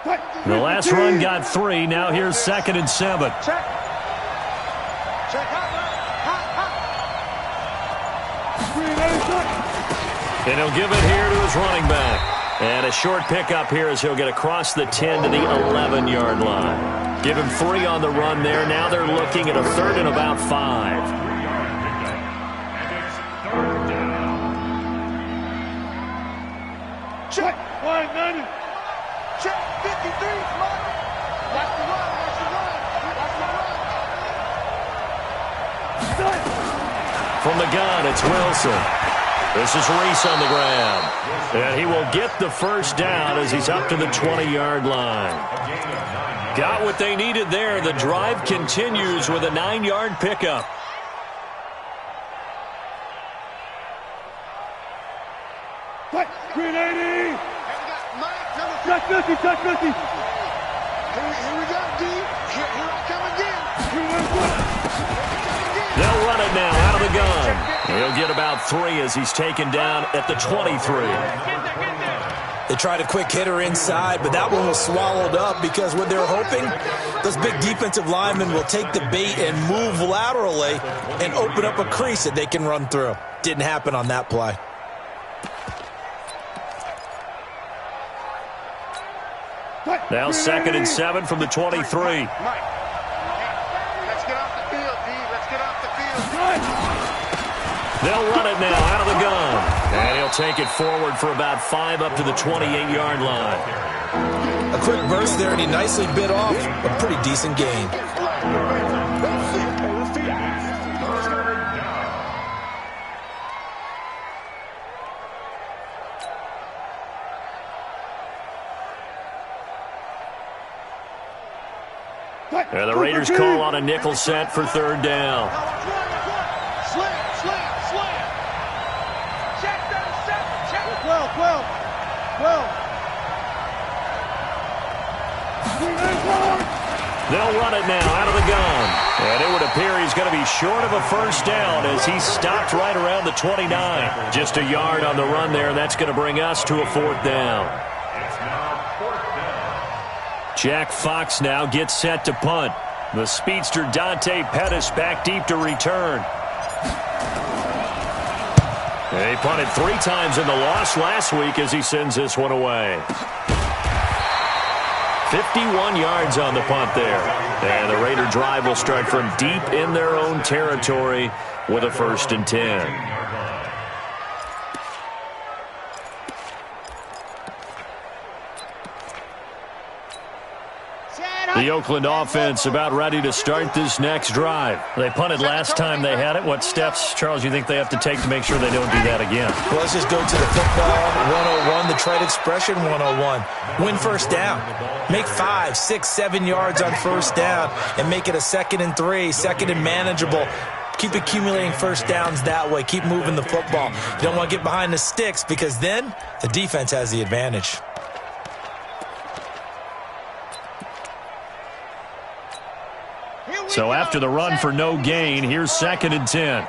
The last run got 3. Now here's 2nd and 7. Check. And he'll give it here to his running back. And a short pickup here as he'll get across the 10 to the 11-yard line. Give him 3 on the run there. Now they're looking at a 3rd and about 5. Check. 190. Check. 53. Watch the run. From the gun, it's Wilson. This is Reese on the ground. And he will get the first down as he's up to the 20-yard line. Got what they needed there. The drive continues with a 9-yard pickup. Green 80. Touch 50. Here we go, D. Here I come again. They'll run it now out of the gun. He'll get about 3 as he's taken down at the 23. They tried a quick hitter inside, but that one was swallowed up because what they're hoping, those big defensive linemen will take the bait and move laterally and open up a crease that they can run through. Didn't happen on that play. Now 2nd and 7 from the 23. Let's get off the field, D. Let's get off the field. They'll run it now out of the gun. And he'll take it forward for about 5 up to the 28-yard line. A quick burst there, and he nicely bit off a pretty decent gain. And the Raiders call on a nickel set for 3rd down. Slam. Check 37. Check 12. They'll run it now out of the gun. And it would appear he's going to be short of a first down as he stopped right around the 29. Just a yard on the run there, and that's going to bring us to a 4th down. Jack Fox now gets set to punt. The speedster Dante Pettis back deep to return. He punted 3 times in the loss last week as he sends this one away. 51 yards on the punt there. And the Raider drive will start from deep in their own territory with a 1st and 10. The Oakland offense about ready to start this next drive. They punted last time they had it. What steps, Charles, you think they have to take to make sure they don't do that again? Well, let's just go to the football 101, the trade expression 101. Win first down. Make 5, 6, 7 yards on first down and make it a 2nd and 3, 2nd and manageable. Keep accumulating first downs that way. Keep moving the football. You don't want to get behind the sticks because then the defense has the advantage. So after the run for no gain, here's 2nd and 10.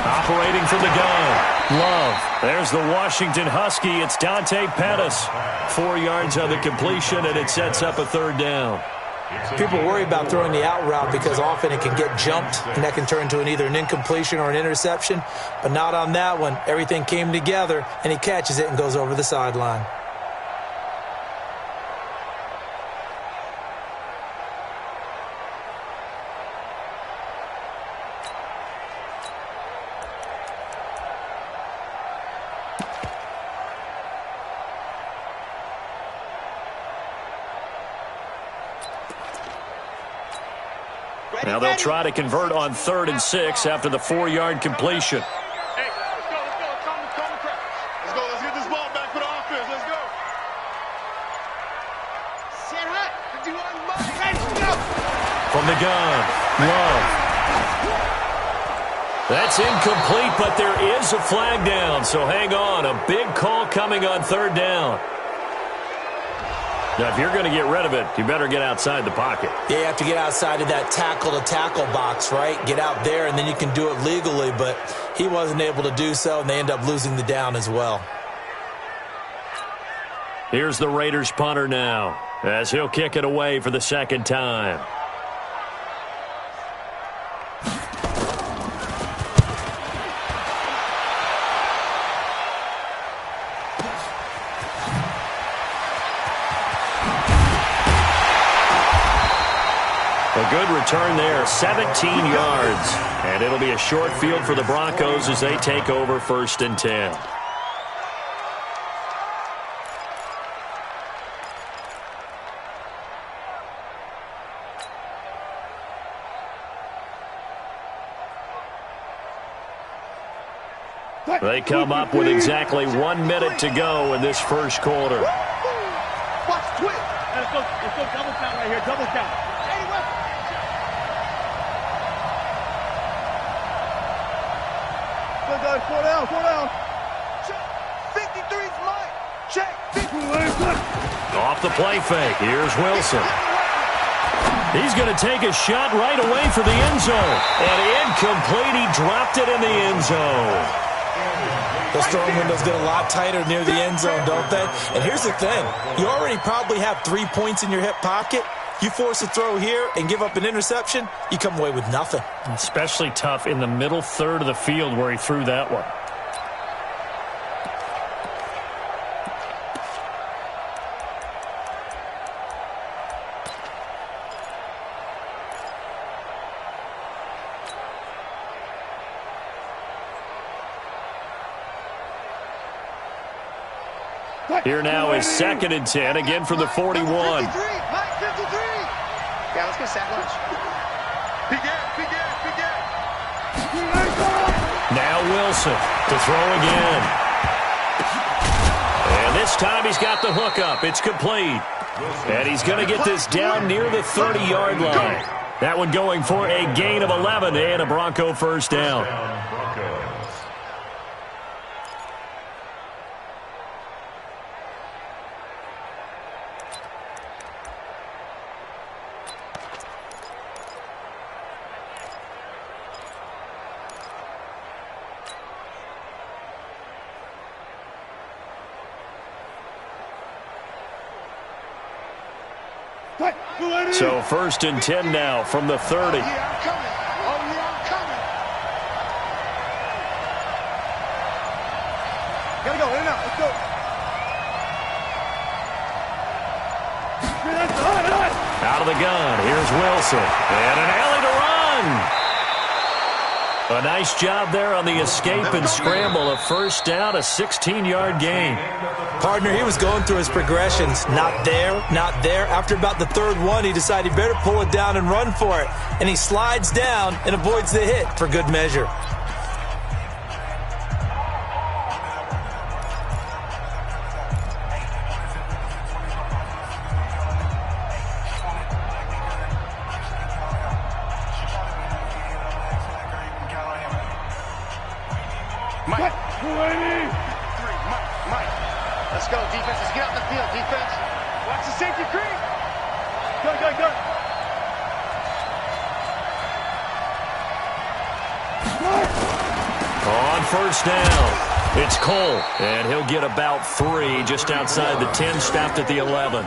Operating from the gun. Love. There's the Washington Husky. It's Dante Pettis. 4 yards on the completion, and it sets up a 3rd down. People worry about throwing the out route because often it can get jumped, and that can turn into either an incompletion or an interception. But not on that one. Everything came together, and he catches it and goes over the sideline. Now they'll try to convert on 3rd and 6 after the 4-yard completion. Hey, let's go. Let's go. Let's get this ball back for the offense. Let's go. Set hot. Let's go. From the gun, Love. That's incomplete, but there is a flag down, so hang on. A big call coming on 3rd down. Now, if you're going to get rid of it, you better get outside the pocket. Yeah, you have to get outside of that tackle-to-tackle box, right? Get out there, and then you can do it legally, but he wasn't able to do so, and they end up losing the down as well. Here's the Raiders punter now, as he'll kick it away for the second time. A good return there, 17 yards. And it'll be a short field for the Broncos as they take over 1st and 10. They come up with exactly 1 minute to go in this first quarter. Watch, twist. Let's go double count right here, double count. Good, 4 down, 4 down. Check. 53's mine. Check. 50. Off the play fake. Here's Wilson. He's going to take a shot right away for the end zone. And incomplete. He dropped it in the end zone. Those throwing windows get a lot tighter near the end zone, don't they? And here's the thing. You already probably have 3 points in your hip pocket. You force a throw here and give up an interception, you come away with nothing. Especially tough in the middle third of the field where he threw that one. Here now is 2nd and 10, again from the 41. 53, Mike, 53. Yeah, let's go sack lunch. Big air. Now Wilson to throw again. And this time he's got the hook up. It's complete. And he's going to get this down near the 30-yard line. That one going for a gain of 11 and a Bronco first down. So 1st and 10 now from the 30. Oh, yeah, I'm coming. Gotta go, in and out, let's go. Out of the gun, here's Wilson. And an alley to run. A nice job there on the escape and scramble. A first down, a 16-yard gain. Partner, he was going through his progressions. Not there, not there. After about the 3rd one, he decided he better pull it down and run for it. And he slides down and avoids the hit for good measure. Mike. Let's go, defenses. Get out the field, defense. Watch the safety creep. Go. On first down, it's Cole, and he'll get about 3 just outside the 10, stopped at the 11.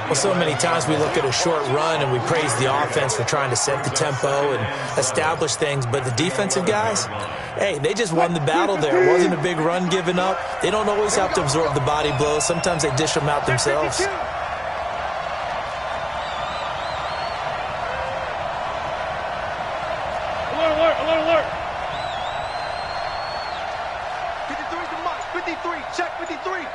Well, so many times we look at a short run and we praise the offense for trying to set the tempo and establish things, but the defensive guys, hey, they just won the battle there. It wasn't a big run given up. They don't always have to absorb the body blows. Sometimes they dish them out themselves. Alert. 53 to Mike. 53. Check 53.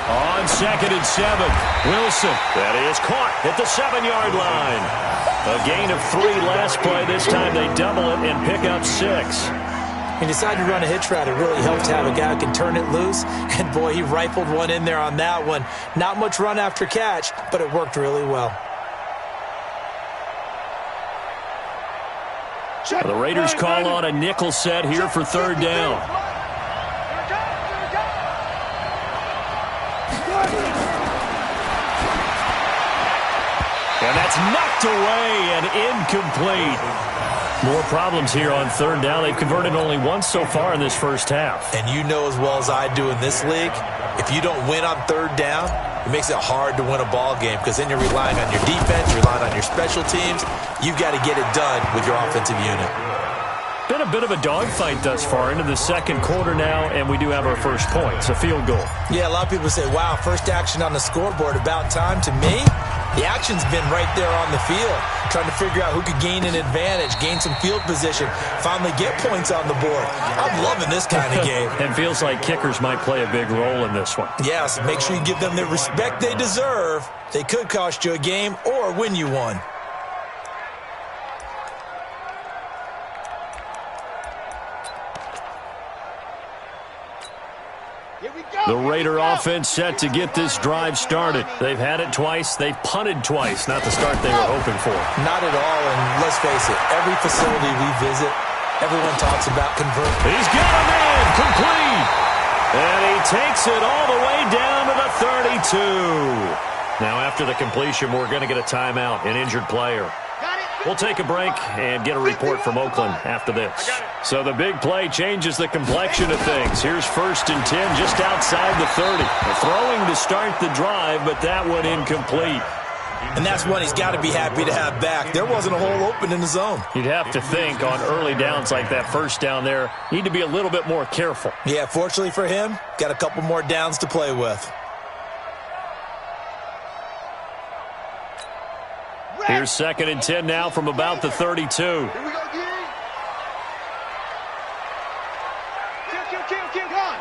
On 2nd and 7, Wilson. That is caught at the 7-yard line. A gain of 3 last play. This time they double it and pick up 6. He decided to run a hitch route. It really helped to have a guy who can turn it loose. And, boy, he rifled one in there on that one. Not much run after catch, but it worked really well. The Raiders call on a nickel set here for 3rd down. That's knocked away and incomplete. More problems here on third down. They've converted only once so far in this first half. And you know as well as I do in this league, if you don't win on third down, it makes it hard to win a ball game because then you're relying on your defense, you're relying on your special teams. You've got to get it done with your offensive unit. Been a bit of a dogfight thus far into the second quarter now, and we do have our first points, a field goal. Yeah, a lot of people say, wow, first action on the scoreboard, about time. To me, the action's been right there on the field, trying to figure out who could gain an advantage, gain some field position, finally get points on the board. I'm loving this kind of game. And feels like kickers might play a big role in this one. Yes, make sure you give them the respect they deserve. They could cost you a game or win you one. The Raider offense set to get this drive started. They've had it twice. They've punted twice. Not the start they were hoping for. Not at all, and let's face it, every facility we visit, everyone talks about converting. He's got a man complete. And he takes it all the way down to the 32. Now, after the completion, we're going to get a timeout, an injured player. We'll take a break and get a report from Oakland after this. So the big play changes the complexion of things. Here's 1st and 10 just outside the 30. They're throwing to start the drive, but that one incomplete. And that's one he's got to be happy to have back. There wasn't a hole open in the zone. You'd have to think on early downs like that first down there, need to be a little bit more careful. Yeah, fortunately for him, got a couple more downs to play with. Here's 2nd and 10 now from about the 32. Here we go, Gary. Kill. Go on.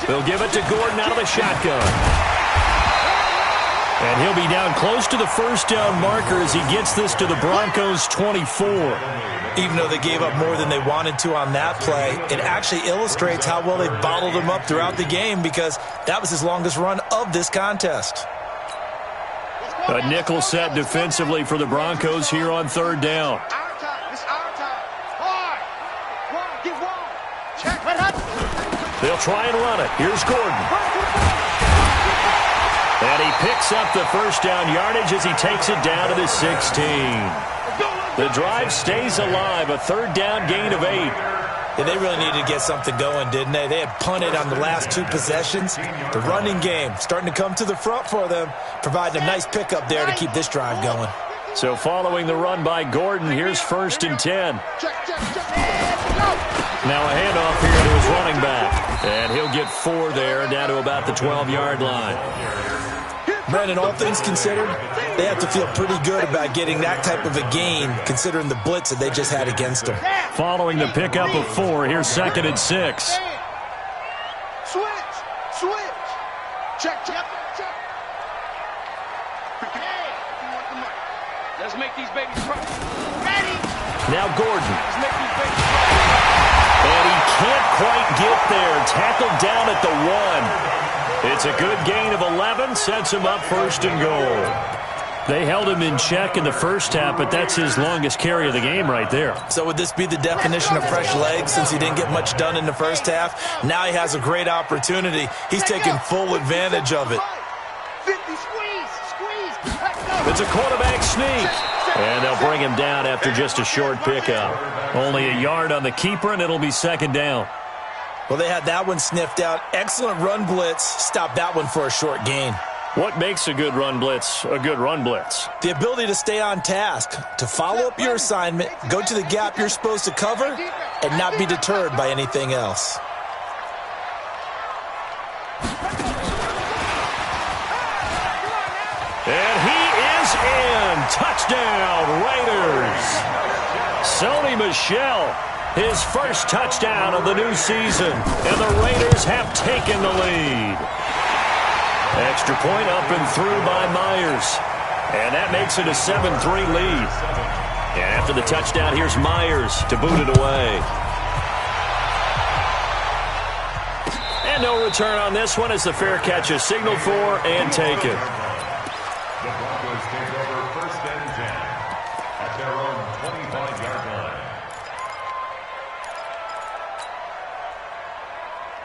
They'll give it to Gordon out of the shotgun. And he'll be down close to the first down marker as he gets this to the Broncos' 24. Even though they gave up more than they wanted to on that play, it actually illustrates how well they bottled him up throughout the game because that was his longest run of this contest. A nickel set defensively for the Broncos here on third down. They'll try and run it. Here's Gordon. And he picks up the first down yardage as he takes it down to the 16. The drive stays alive, a third down gain of 8. Yeah, they really needed to get something going, didn't they? They had punted on the last 2 possessions. The running game starting to come to the front for them, providing a nice pickup there to keep this drive going. So following the run by Gordon, here's 1st and 10. Now a handoff here to his running back. And he'll get 4 there, down to about the 12-yard line. Brandon, all things considered, they have to feel pretty good about getting that type of a gain, considering the blitz that they just had against them. Following the pickup of 4, here's 2nd and 6. Switch. Check. Let's make these babies cry. Ready. Now Gordon. Let's make these babies cry. And he can't quite get there. Tackled down at the 1. It's a good gain of 11, sets him up 1st and goal. They held him in check in the first half, but that's his longest carry of the game right there. So would this be the definition of fresh legs since he didn't get much done in the first half? Now he has a great opportunity. He's taking full advantage of it. 50, squeeze. It's a quarterback sneak. And they'll bring him down after just a short pickup. Only a yard on the keeper, and it'll be 2nd down. Well, they had that one sniffed out. Excellent run blitz. Stopped that one for a short gain. What makes a good run blitz a good run blitz? The ability to stay on task, to follow up your assignment, go to the gap you're supposed to cover, and not be deterred by anything else. And he is in. Touchdown, Raiders. Sony Michel, his first touchdown of the new season, and the Raiders have taken the lead. Extra point up and through by Myers, and that makes it a 7-3 lead. And after the touchdown, here's Myers to boot it away. And no return on this one as the fair catch is signaled for and taken. The Broncos take over 1st and 10 at their own 25-yard line.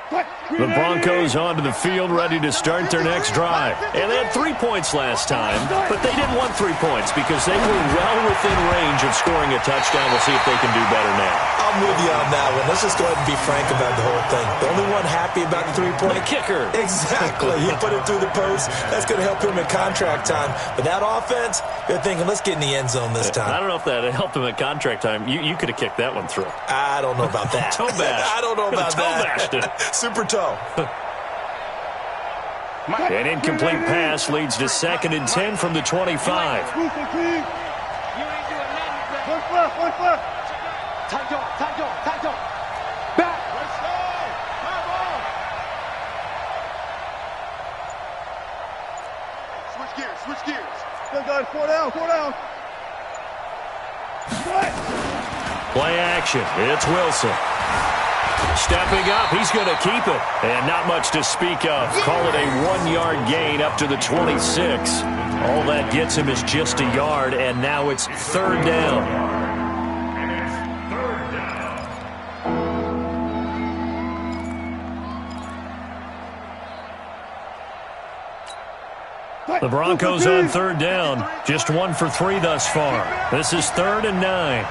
What? The Broncos onto the field ready to start their next drive. And they had 3 points last time, but they didn't want 3 points because they were well within range of scoring a touchdown. We'll see if they can do better now. I'm with you on that one. Let's just go ahead and be frank about the whole thing. The only one happy about the 3-point kicker. Exactly. He put it through the post. That's going to help him in contract time. But that offense, they're thinking, let's get in the end zone this time. I don't know if that helped him at contract time. You could have kicked that one through. I don't know about that. Toe bash. I don't know about that. Toe bashed it. Super toe. An incomplete pass leads to 2nd and 10 from the 25. What's left? Back. Switch gears. Good guys, 4 down. Play action. It's Wilson. Stepping up, he's going to keep it. And not much to speak of. Call it a 1-yard gain up to the 26. All that gets him is just a yard, and now it's 3rd down. The Broncos on 3rd down. Just 1 for 3 thus far. This is 3rd and 9.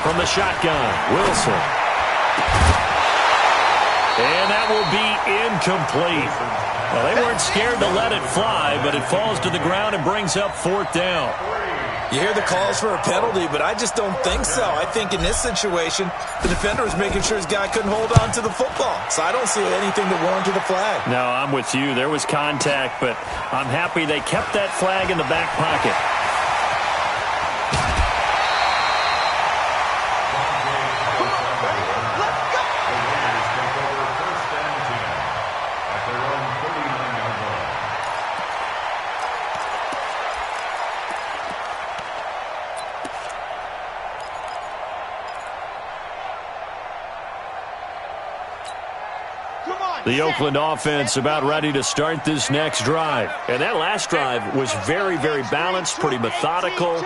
From the shotgun, Wilson. And that will be incomplete. Well, they weren't scared to let it fly, but it falls to the ground and brings up 4th down. You hear the calls for a penalty, but I just don't think so. I think in this situation, the defender was making sure his guy couldn't hold on to the football. So I don't see anything that warranted a flag. No, I'm with you. There was contact, but I'm happy they kept that flag in the back pocket. The Oakland offense about ready to start this next drive. And that last drive was very, very balanced, pretty methodical.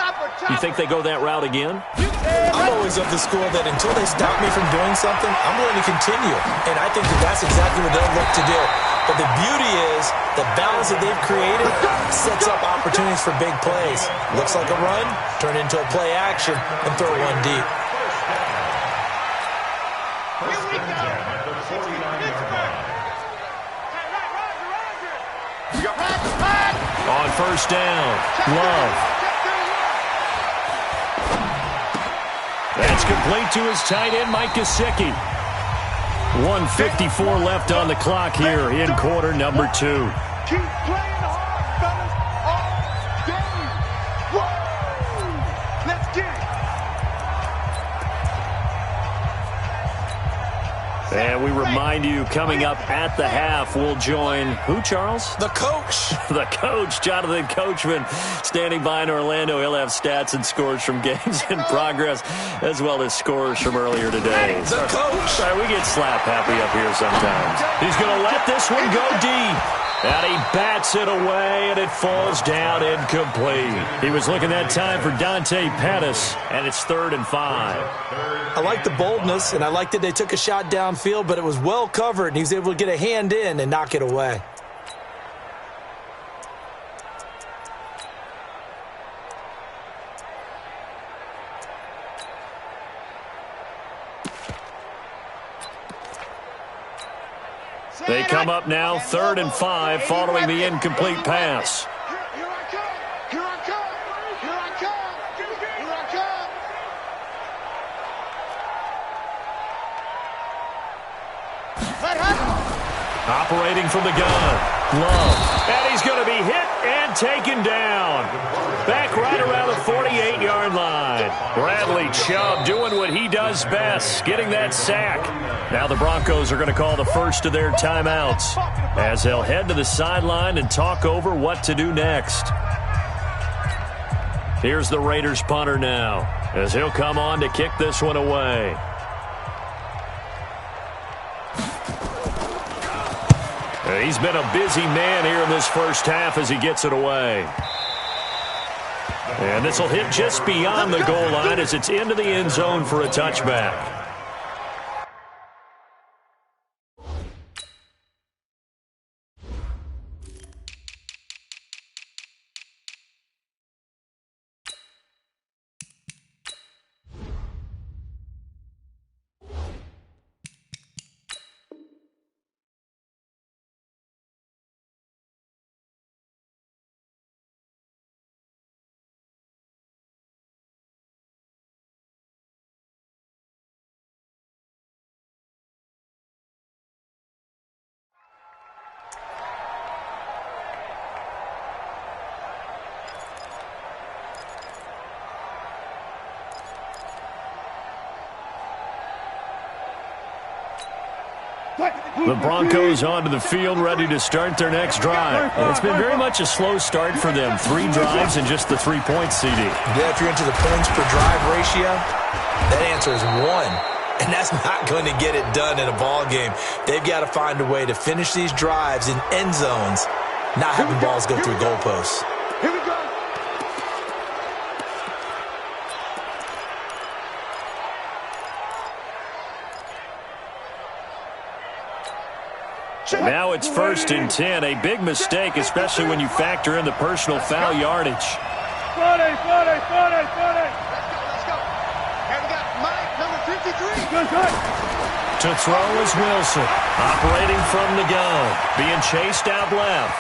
You think they go that route again? I'm always of the school that until they stop me from doing something, I'm going to continue. And I think that that's exactly what they'll look to do. But the beauty is the balance that they've created sets up opportunities for big plays. Looks like a run, turn into a play action, and throw one deep. On 1st down, Love. That's complete to his tight end, Mike Gesicki. 1:54 left on the clock here in quarter number 2. Keep playing hard, fellas, all game. Woo! Let's get it. And we remind you, coming up at the half, we'll join who, Charles? The coach. The coach, Jonathan Coachman, standing by in Orlando. He'll have stats and scores from games in progress, as well as scores from earlier today. The coach. Sorry, we get slap happy up here sometimes. He's going to let this one go deep. And he bats it away, and it falls down incomplete. He was looking that time for Dante Pettis, and it's 3rd and 5. I like the boldness, and I like that they took a shot downfield, but it was well covered, and he was able to get a hand in and knock it away. They come up now, 3rd and 5, following the incomplete pass. Here I come. Here I come. Here I come. Here I come. Let happen. Operating from the gun. Love. And he's going to be hit and taken down. Back right around the 48-yard line. Bradley Chubb doing what he does best, getting that sack. Now the Broncos are going to call the first of their timeouts as they'll head to the sideline and talk over what to do next. Here's the Raiders punter now as he'll come on to kick this one away. He's been a busy man here in this first half as he gets it away. And this will hit just beyond the goal line as it's into the end zone for a touchback. The Broncos onto the field, ready to start their next drive. And it's been very much a slow start for them. 3 drives and just the 3 points, CD. Yeah, if you're into the points per drive ratio, that answer is 1. And that's not going to get it done in a ball game. They've got to find a way to finish these drives in end zones, not having balls go through goalposts. Here we go. Now it's 1st and 10. A big mistake, especially when you factor in the personal foul yardage. 40. Let's go. Here we got Mike, number 53. Good. To throw is Wilson, operating from the gun, being chased out left.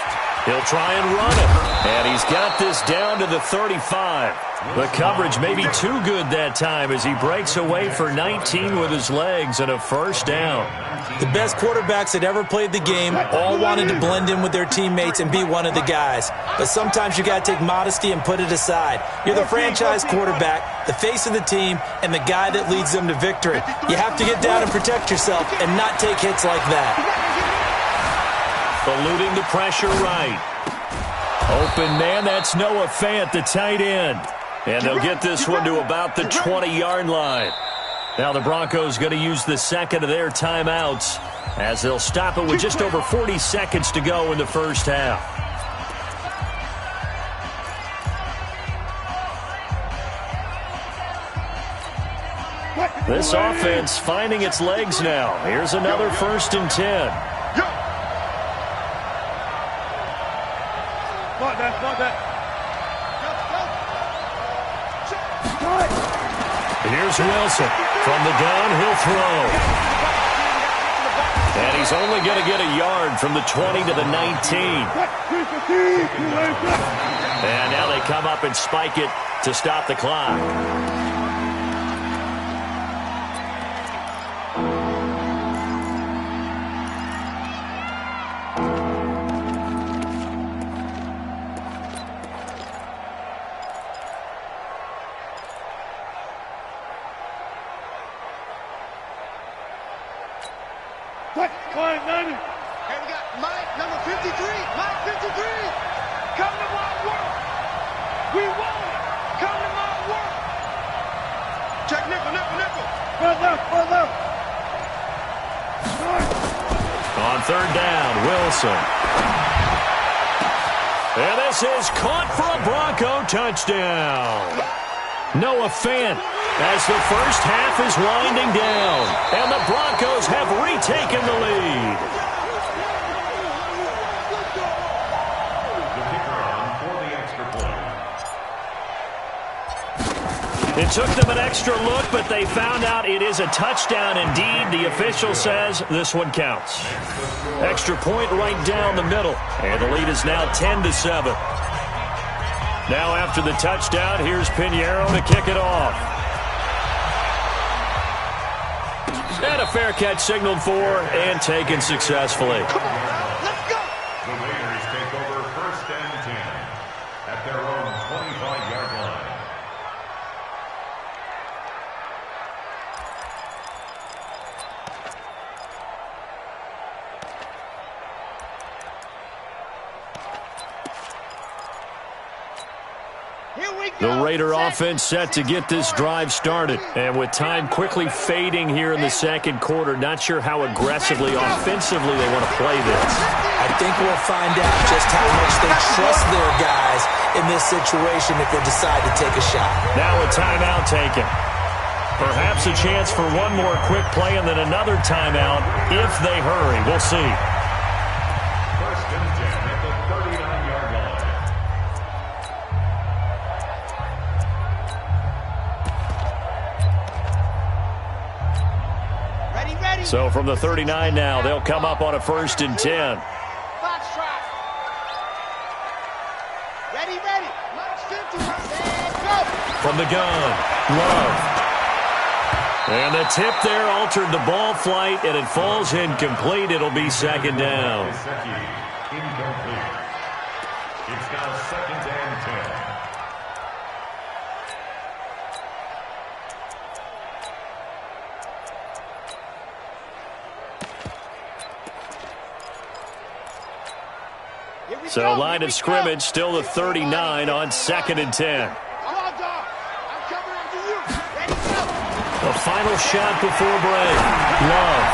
He'll try and run it, and he's got this down to the 35. The coverage may be too good that time as he breaks away for 19 with his legs and a 1st down. The best quarterbacks that ever played the game all wanted to blend in with their teammates and be one of the guys. But sometimes you got to take modesty and put it aside. You're the franchise quarterback, the face of the team, and the guy that leads them to victory. You have to get down and protect yourself and not take hits like that. Eluding the pressure right. Open man, that's Noah Fant, the tight end. And they'll get this one to about the 20-yard line. Now the Broncos going to use the second of their timeouts as they'll stop it with just over 40 seconds to go in the first half. This offense finding its legs now. Here's another 1st and 10. Here's Wilson. From the gun, he'll throw. And he's only going to get a yard from the 20 to the 19. And now they come up and spike it to stop the clock. Here we got Mike, number 53. Mike, 53. Come to my work. We want it. Come to my work. Check nickel. Right left. On 3rd down, Wilson. And this is caught for a Bronco touchdown. Noah Fant as the first half is winding down, and the Broncos have retaken the lead. The kicker on for the extra point. It took them an extra look, but they found out it is a touchdown indeed. The official says this one counts. Extra point right down the middle, and the lead is now 10-7. Now after the touchdown, here's Pinheiro to kick it off. And a fair catch signaled for and taken successfully. Come on, let's go. The Raiders take over 1st and 10 at their own 25-yard line. The Raider offense set to get this drive started. And with time quickly fading here in the second quarter, not sure how aggressively, offensively they want to play this. I think we'll find out just how much they trust their guys in this situation if they decide to take a shot. Now a timeout taken. Perhaps a chance for one more quick play and then another timeout if they hurry. We'll see. First and 10 at the 39-yard line. So from the 39 now, they'll come up on a 1st and 10. Box trap. Ready. Box 50. And go. From the gun, Love. And the tip there altered the ball flight, and it falls incomplete. It'll be 2nd down. Incomplete. It's now 2nd and 10. So line of scrimmage, still the 39 on 2nd and 10. The final shot before break. Love.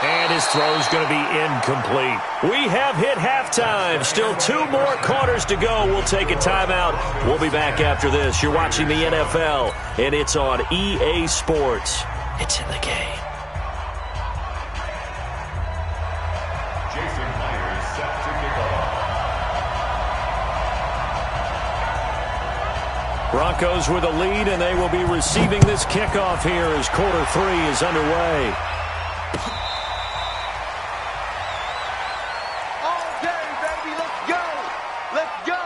And his throw's going to be incomplete. We have hit halftime. Still 2 more quarters to go. We'll take a timeout. We'll be back after this. You're watching the NFL, and it's on EA Sports. It's in the game. Broncos with a lead, and they will be receiving this kickoff here as quarter 3 is underway. All day, baby. Let's go. Let's go.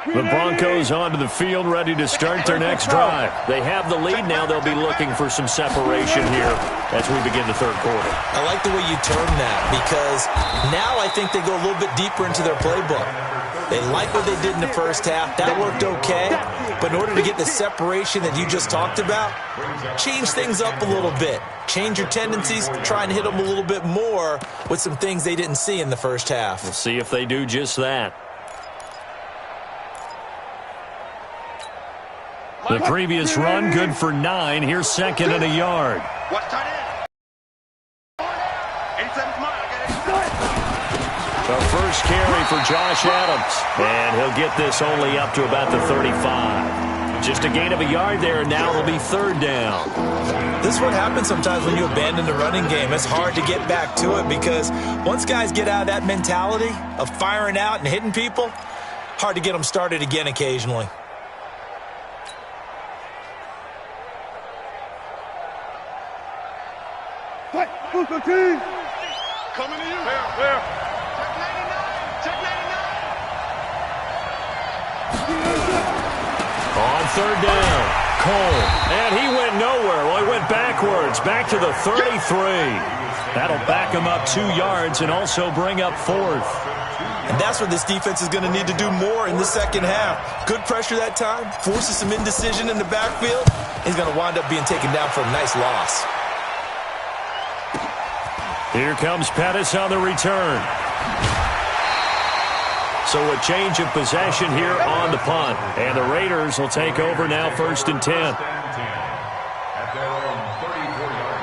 The Broncos onto the field, ready to start their next drive. They have the lead now. They'll be looking for some separation here as we begin the 3rd quarter. I like the way you term that because now I think they go a little bit deeper into their playbook. They like what they did in the first half. That worked okay. But in order to get the separation that you just talked about, change things up a little bit. Change your tendencies, try and hit them a little bit more with some things they didn't see in the first half. We'll see if they do just that. The previous run, good for 9. Here's 2nd and a yard. What's tight end? 87 mile. The first carry for Josh Adams. And he'll get this only up to about the 35. Just a gain of a yard there, and now it'll be 3rd down. This is what happens sometimes when you abandon the running game. It's hard to get back to it because once guys get out of that mentality of firing out and hitting people, hard to get them started again occasionally. Coming to you. Where? Check 99. On 3rd down, Cole. And he went nowhere. Well, he went backwards, back to the 33. That'll back him up 2 yards and also bring up 4th. And that's what this defense is going to need to do more in the second half. Good pressure that time, forces some indecision in the backfield. He's going to wind up being taken down for a nice loss. Here comes Pettis on the return. So a change of possession here on the punt. And the Raiders will take over now 1st and 10. At their own 34-yard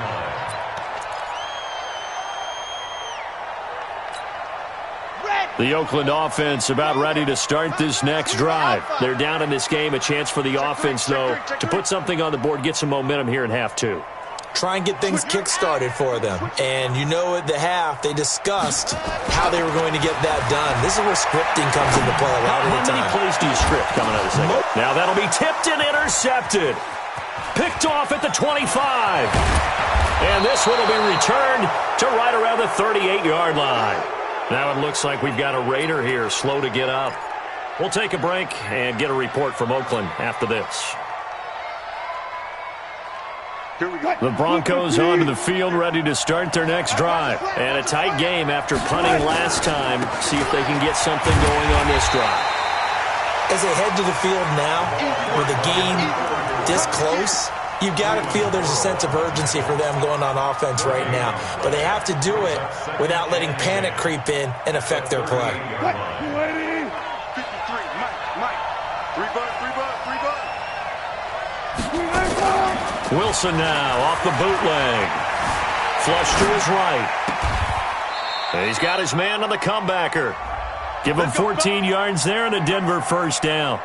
line. The Oakland offense about ready to start this next drive. They're down in this game. A chance for the offense, though, to put something on the board, get some momentum here in half 2. Try and get things kick-started for them. And you know at the half, they discussed how they were going to get that done. This is where scripting comes into play a lot of the time. How many plays do you script coming out of the second? Now that'll be tipped and intercepted. Picked off at the 25. And this one will be returned to right around the 38-yard line. Now it looks like we've got a Raider here, slow to get up. We'll take a break and get a report from Oakland after this. The Broncos onto the field, ready to start their next drive. And a tight game after punting last time. See if they can get something going on this drive. As they head to the field now, with the game this close, you've got to feel there's a sense of urgency for them going on offense right now. But they have to do it without letting panic creep in and affect their play. 53, Mike. Three butt. Wilson now off the bootleg. Flush to his right. He's got his man on the comebacker. Give him 14 yards there and a Denver first down.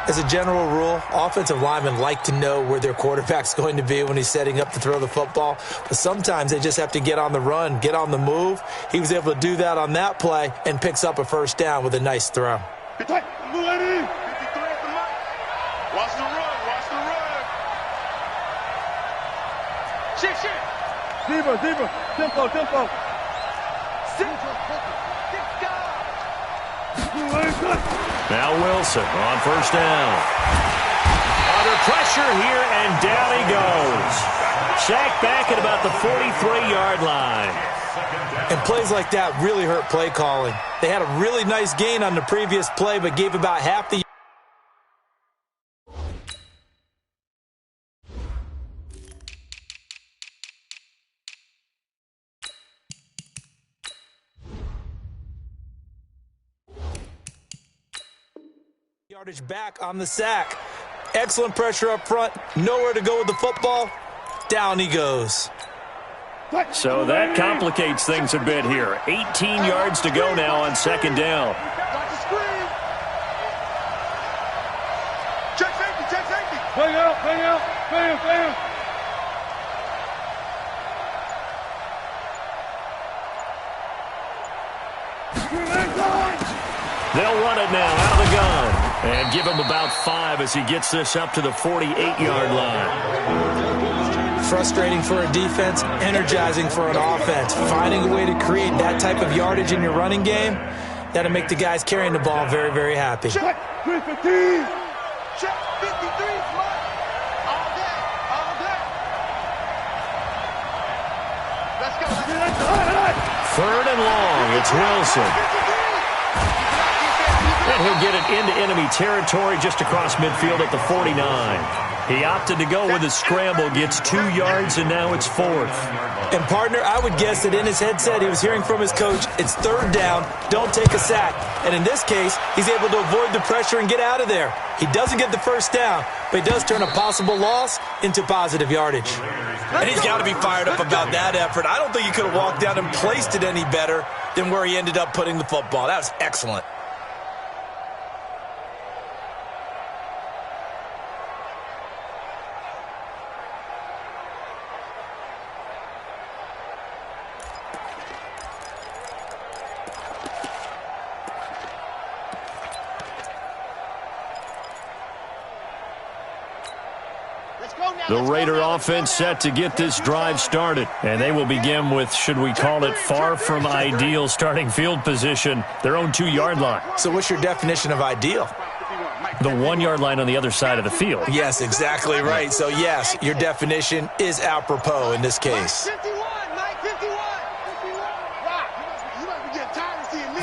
As a general rule, offensive linemen like to know where their quarterback's going to be when he's setting up to throw the football. But sometimes they just have to get on the run, get on the move. He was able to do that on that play and picks up a first down with a nice throw. 53 at the mic. Watch the run. Shit. Deeper. Tempo. Now Wilson on first down. Under pressure here, and down he goes. Sacked back at about the 43-yard line. And plays like that really hurt play calling. They had a really nice gain on the previous play, but gave about half the yardage back on the sack. Excellent pressure up front. Nowhere to go with the football. Down he goes. So that complicates things a bit here. 18 yards to go now on second down. Check safety. Bang out. They'll run it now out of the gun. And give him about 5 as he gets this up to the 48-yard line. Frustrating for a defense, energizing for an offense. Finding a way to create that type of yardage in your running game, that'll make the guys carrying the ball very, very happy. Check 315. Check 53. All day. Let's go. Third and long. It's Wilson. And he'll get it into enemy territory just across midfield at the 49. He opted to go with a scramble, gets 2 yards, and now it's 4th. And, partner, I would guess that in his headset he was hearing from his coach, it's third down, don't take a sack. And in this case, he's able to avoid the pressure and get out of there. He doesn't get the first down, but he does turn a possible loss into positive yardage. And he's got to be fired up about that effort. I don't think he could have walked down and placed it any better than where he ended up putting the football. That was excellent. The Raider offense set to get this drive started, and they will begin with, should we call it, far from ideal starting field position, their own 2-yard line. So what's your definition of ideal? The 1-yard line on the other side of the field. Yes, exactly right. So, yes, your definition is apropos in this case. Mike 51. Rock. You might be getting tired of seeing me.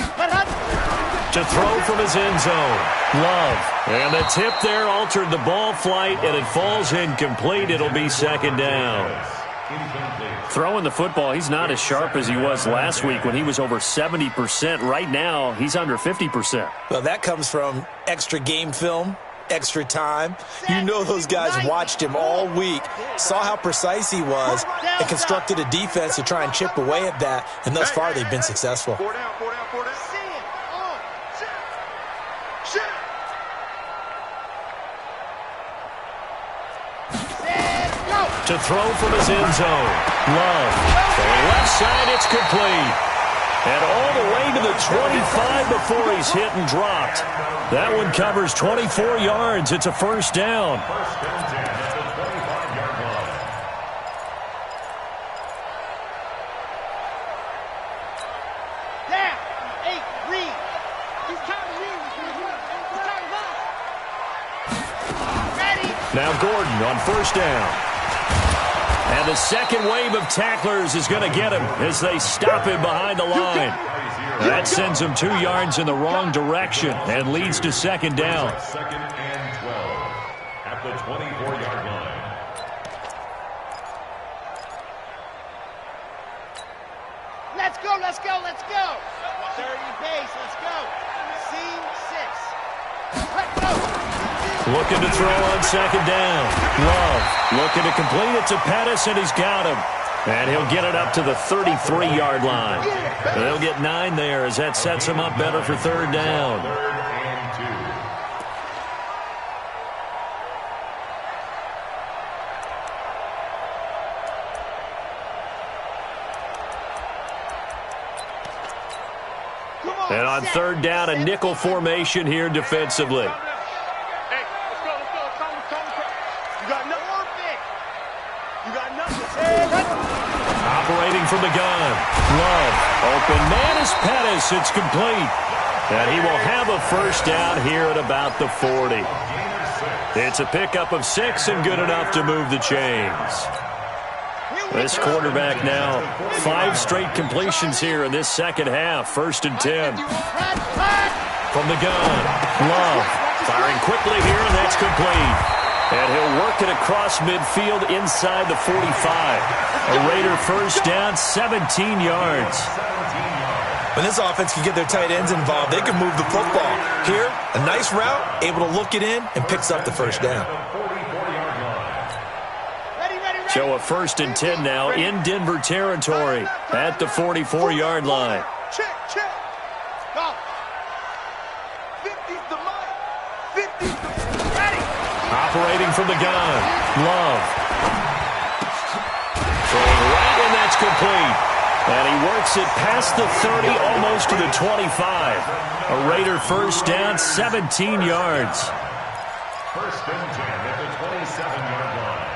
To throw from his end zone. Love. And the tip there altered the ball flight, and it falls incomplete. It'll be second down. Throwing the football, he's not as sharp as he was last week when he was over 70%. Right now, he's under 50%. Well, that comes from extra game film, extra time. You know those guys watched him all week, saw how precise he was, and constructed a defense to try and chip away at that, and thus far they've been successful. 4 down. To throw from his end zone. Love. Going left side, it's complete. And all the way to the 25 before he's hit and dropped. That one covers 24 yards. It's a first down. Now Gordon on first down. And the second wave of tacklers is going to get him as they stop him behind the line. That sends him 2 yards in the wrong direction and leads to second down. Second and 12 at the 24-yard line. Let's go, let's go, let's go. 30 pace, let's go. Seam 6. Let's go. Looking to throw on second down. Love looking to complete it to Pettis, and he's got him. And he'll get it up to the 33-yard line. They'll get 9 there as that sets him up better for third down. Third and 2. And on third down, a nickel formation here defensively. Hey, let's go, let's go. You got nothing. You got nothing. Operating from the gun. Love. Open man is Pettis. It's complete. And he will have a first down here at about the 40. It's a pickup of 6 and good enough to move the chains. This quarterback now, 5 straight completions here in this second half. First and 10. From the gun. Love. Firing quickly here, and that's complete. And he'll work it across midfield inside the 45. A Raider first down, 17 yards. When this offense can get their tight ends involved, they can move the football. Here, a nice route, able to look it in, and picks up the first down. So a first and 10 now in Denver territory at the 44-yard line. Check, check. Go. 50's the mark. 50's the ready. Operating from the gun. Love. Throwing right, and that's complete. And he works it past the 30, almost to the 25. A Raider first down, 17 yards. First and 10 at the 27-yard line.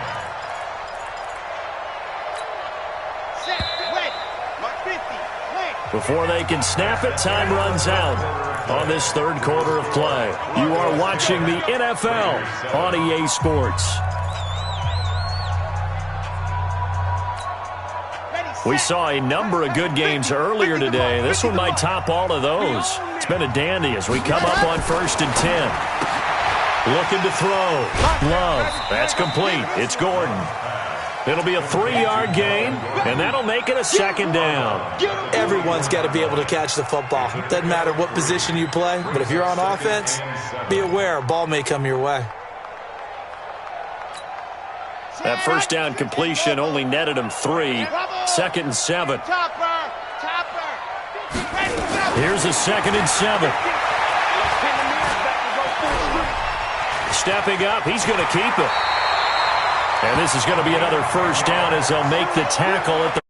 Before they can snap it, time runs out on this third quarter of play. You are watching the NFL on EA Sports. We saw a number of good games earlier today. This one might top all of those. It's been a dandy as we come up on first and 10. Looking to throw. Love. That's complete. It's Gordon. It'll be a 3-yard gain, and that'll make it a second down. Everyone's got to be able to catch the football. Doesn't matter what position you play, but if you're on offense, be aware a ball may come your way. That first down completion only netted him 3. Second and 7. Here's a second and 7. Stepping up, he's going to keep it. And this is going to be another first down as they'll make the tackle at the